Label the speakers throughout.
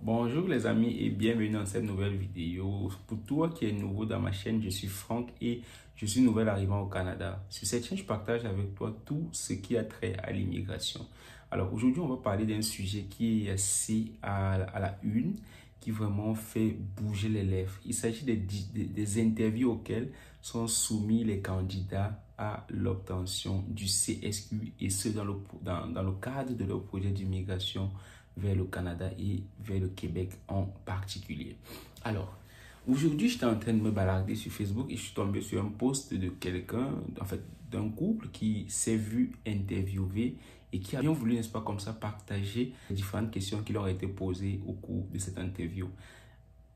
Speaker 1: Bonjour les amis et bienvenue dans cette nouvelle vidéo. Pour toi qui es nouveau dans ma chaîne, je suis Franck et je suis nouvel arrivant au Canada. Sur cette chaîne, je partage avec toi tout ce qui a trait à l'immigration. Alors aujourd'hui, on va parler d'un sujet qui est assez à la une, qui vraiment fait bouger les lèvres. Il s'agit des interviews auxquelles sont soumis les candidats à l'obtention du CSQ et ce dans le cadre de leur projet d'immigration vers le Canada et vers le Québec en particulier. Alors, aujourd'hui, j'étais en train de me balader sur Facebook et je suis tombé sur un post de quelqu'un, en fait, d'un couple qui s'est vu interviewer et qui a bien voulu, n'est-ce pas, comme ça, partager les différentes questions qui leur ont été posées au cours de cette interview.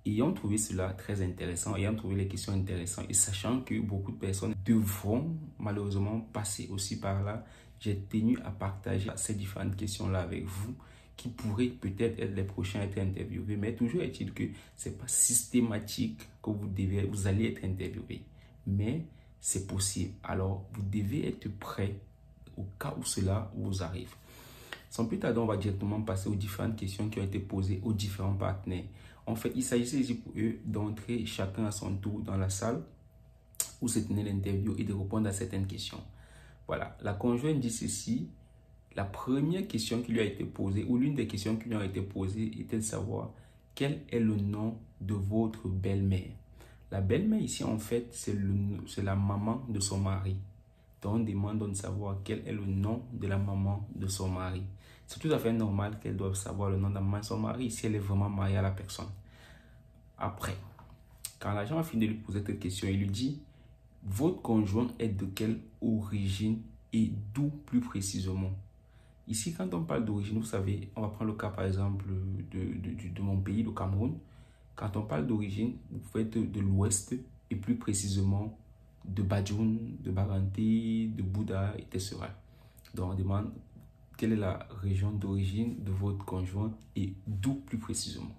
Speaker 1: Ayant trouvé cela très intéressant, ayant trouvé les questions intéressantes et sachant que beaucoup de personnes devront malheureusement passer aussi par là, j'ai tenu à partager ces différentes questions-là avec vous qui pourraient peut-être être les prochains à être interviewés. Mais toujours est-il que ce n'est pas systématique que vous allez être interviewé. Mais c'est possible. Alors, vous devez être prêt au cas où cela vous arrive. Sans plus tarder, on va directement passer aux différentes questions qui ont été posées aux différents partenaires. En fait, il s'agissait ici pour eux d'entrer chacun à son tour dans la salle où se tenait l'interview et de répondre à certaines questions. Voilà, la conjointe dit ceci. La première question qui lui a été posée, ou l'une des questions qui lui a été posées, était de savoir quel est le nom de votre belle-mère. La belle-mère ici, en fait, c'est la maman de son mari. Donc, on demande de savoir quel est le nom de la maman de son mari. C'est tout à fait normal qu'elle doive savoir le nom de la maman de son mari si elle est vraiment mariée à la personne. Après, quand l'agent a fini de lui poser cette question, il lui dit « Votre conjoint est de quelle origine et d'où plus précisément ?» Ici, quand on parle d'origine, vous savez, on va prendre le cas par exemple de mon pays, le Cameroun. Quand on parle d'origine, vous pouvez être de l'ouest et plus précisément de Badjoun, de Baranté, de Bouddha, etc. Donc on demande quelle est la région d'origine de votre conjoint et d'où plus précisément.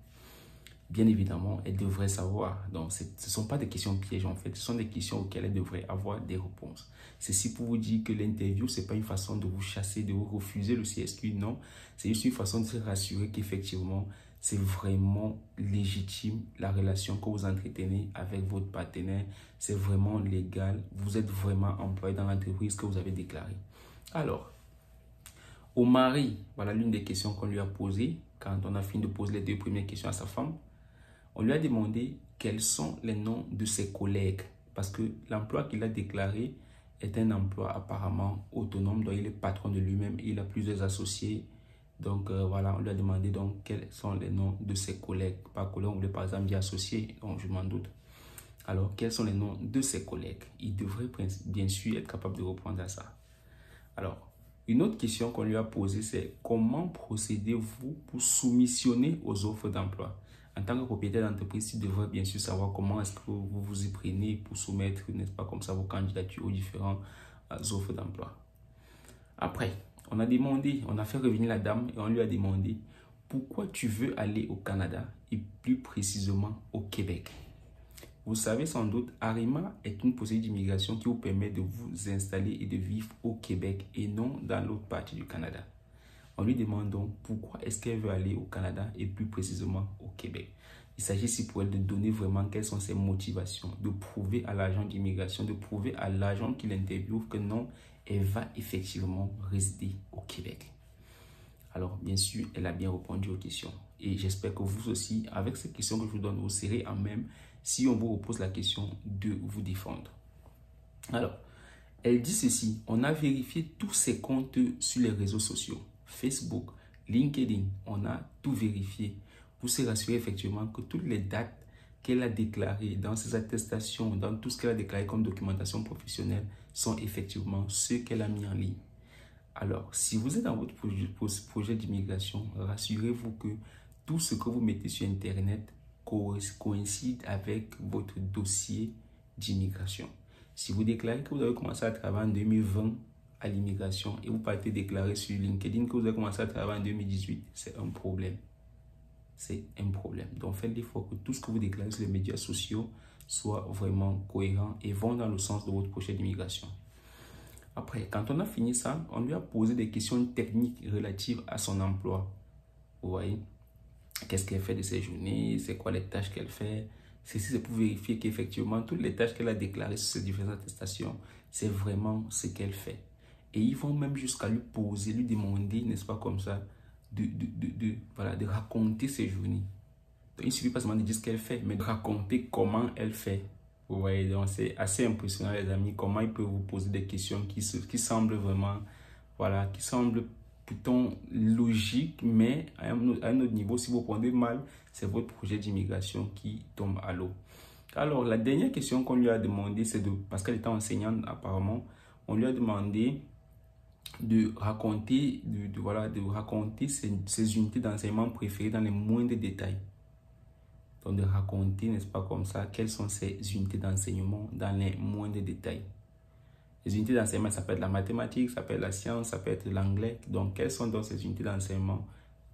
Speaker 1: Bien évidemment, elle devrait savoir. Donc, ce ne sont pas des questions pièges en fait. Ce sont des questions auxquelles elle devrait avoir des réponses. Ceci pour vous dire que l'interview, ce n'est pas une façon de vous chasser, de vous refuser le CSQ. Non, c'est juste une façon de se rassurer qu'effectivement, c'est vraiment légitime la relation que vous entretenez avec votre partenaire. C'est vraiment légal. Vous êtes vraiment employé dans l'entreprise que vous avez déclarée. Alors, au mari, voilà l'une des questions qu'on lui a posées quand on a fini de poser les deux premières questions à sa femme. On lui a demandé quels sont les noms de ses collègues parce que l'emploi qu'il a déclaré est un emploi apparemment autonome, donc il est patron de lui-même, il a plusieurs associés. Donc voilà, on lui a demandé donc quels sont les noms de ses collègues. Par collègue, on voulait par exemple dire associé, donc je m'en doute. Alors, quels sont les noms de ses collègues? Il devrait bien sûr être capable de répondre à ça. Alors, une autre question qu'on lui a posée, c'est comment procédez-vous pour soumissionner aux offres d'emploi? En tant que propriétaire d'entreprise, il devrait bien sûr savoir comment est-ce que vous vous y prenez pour soumettre, n'est-ce pas, comme ça, vos candidatures aux différentes offres d'emploi. Après, on a fait revenir la dame et on lui a demandé pourquoi tu veux aller au Canada et plus précisément au Québec. Vous savez sans doute, ARIMA est une procédure d'immigration qui vous permet de vous installer et de vivre au Québec et non dans l'autre partie du Canada. On lui demande donc pourquoi est-ce qu'elle veut aller au Canada et plus précisément au Québec. Il s'agit ici pour elle de donner vraiment quelles sont ses motivations, de prouver à l'agent d'immigration, de prouver à l'agent qui l'interviewe que non, elle va effectivement résider au Québec. Alors, bien sûr, elle a bien répondu aux questions. Et j'espère que vous aussi, avec ces questions que je vous donne, vous serez à même, si on vous repose la question, de vous défendre. Alors, elle dit ceci, on a vérifié tous ses comptes sur les réseaux sociaux. Facebook, LinkedIn, on a tout vérifié. Vous serez rassuré effectivement que toutes les dates qu'elle a déclarées dans ses attestations, dans tout ce qu'elle a déclaré comme documentation professionnelle, sont effectivement ceux qu'elle a mis en ligne. Alors, si vous êtes dans votre projet d'immigration, rassurez-vous que tout ce que vous mettez sur Internet coïncide avec votre dossier d'immigration. Si vous déclarez que vous avez commencé à travailler en 2020, à l'immigration et vous partez déclarer sur LinkedIn que vous avez commencé à travailler en 2018, c'est un problème. C'est un problème. Donc, faites l'effort que tout ce que vous déclarez sur les médias sociaux soit vraiment cohérent et vont dans le sens de votre projet d'immigration. Après, quand on a fini ça, on lui a posé des questions techniques relatives à son emploi. Vous voyez? qu'est-ce qu'elle fait de ses journées, c'est quoi les tâches qu'elle fait. Ceci, c'est pour vérifier qu'effectivement, toutes les tâches qu'elle a déclarées sur ces différentes attestations, c'est vraiment ce qu'elle fait. Et ils vont même jusqu'à lui poser, lui demander, n'est-ce pas comme ça, voilà, de raconter ses journées. Donc, il ne suffit pas seulement de dire ce qu'elle fait, mais de raconter comment elle fait. Vous voyez, donc c'est assez impressionnant, les amis, comment il peut vous poser des questions qui semblent vraiment, voilà, qui semblent plutôt logiques, mais à un autre niveau, si vous prenez mal, c'est votre projet d'immigration qui tombe à l'eau. Alors, la dernière question qu'on lui a demandé, c'est parce qu'elle était enseignante apparemment, on lui a demandé de raconter, de raconter ses unités d'enseignement préférées dans les moindres détails. Donc, de raconter, n'est-ce pas comme ça, quelles sont ces unités d'enseignement dans les moindres détails. Les unités d'enseignement, ça peut être la mathématique, ça peut être la science, ça peut être l'anglais. Donc, quelles sont donc ces unités d'enseignement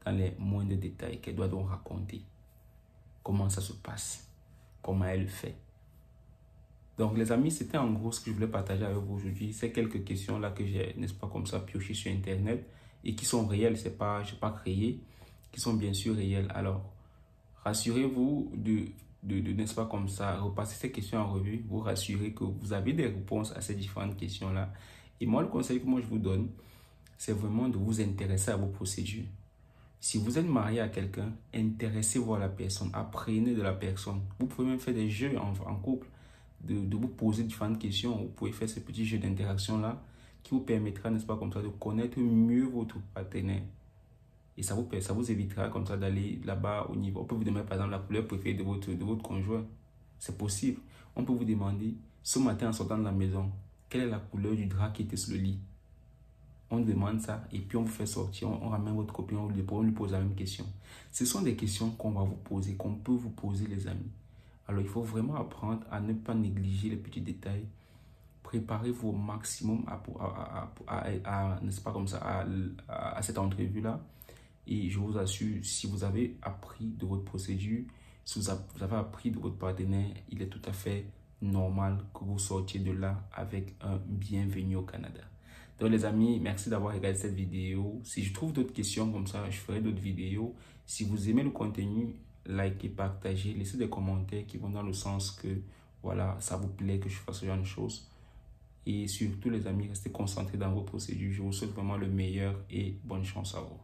Speaker 1: dans les moindres détails qu'elle doit donc raconter? Comment ça se passe? Comment elle fait? Donc, les amis, c'était en gros ce que je voulais partager avec vous aujourd'hui. Ces quelques questions-là que j'ai, n'est-ce pas comme ça, piochées sur Internet et qui sont réelles, je n'ai pas créé, qui sont bien sûr réelles. Alors, rassurez-vous n'est-ce pas comme ça, repasser ces questions en revue, vous rassurez que vous avez des réponses à ces différentes questions-là. Et moi, le conseil que moi je vous donne, c'est vraiment de vous intéresser à vos procédures. Si vous êtes marié à quelqu'un, intéressez-vous à la personne, apprenez de la personne. Vous pouvez même faire des jeux en couple, de vous poser différentes questions. Vous pouvez faire ce petit jeu d'interaction-là qui vous permettra, n'est-ce pas comme ça, de connaître mieux votre partenaire. Et ça vous évitera comme ça d'aller là-bas au niveau. On peut vous demander par exemple la couleur préférée de votre conjoint. C'est possible. On peut vous demander, ce matin en sortant de la maison, quelle est la couleur du drap qui était sur le lit? On demande ça et puis on vous fait sortir, on ramène votre copine, on lui pose la même question. Ce sont des questions qu'on va vous poser, qu'on peut vous poser les amis. Alors il faut vraiment apprendre à ne pas négliger les petits détails. Préparez-vous au maximum n'est-ce pas comme ça, à cette entrevue-là. Et je vous assure, si vous avez appris de votre procédure, si vous avez appris de votre partenaire, il est tout à fait normal que vous sortiez de là avec un bienvenue au Canada. Donc les amis, merci d'avoir regardé cette vidéo. Si je trouve d'autres questions comme ça, je ferai d'autres vidéos. Si vous aimez le contenu, likez, partagez, laissez des commentaires qui vont dans le sens que voilà, ça vous plaît que je fasse ce genre de choses. Et surtout les amis, restez concentrés dans vos procédures. Je vous souhaite vraiment le meilleur et bonne chance à vous.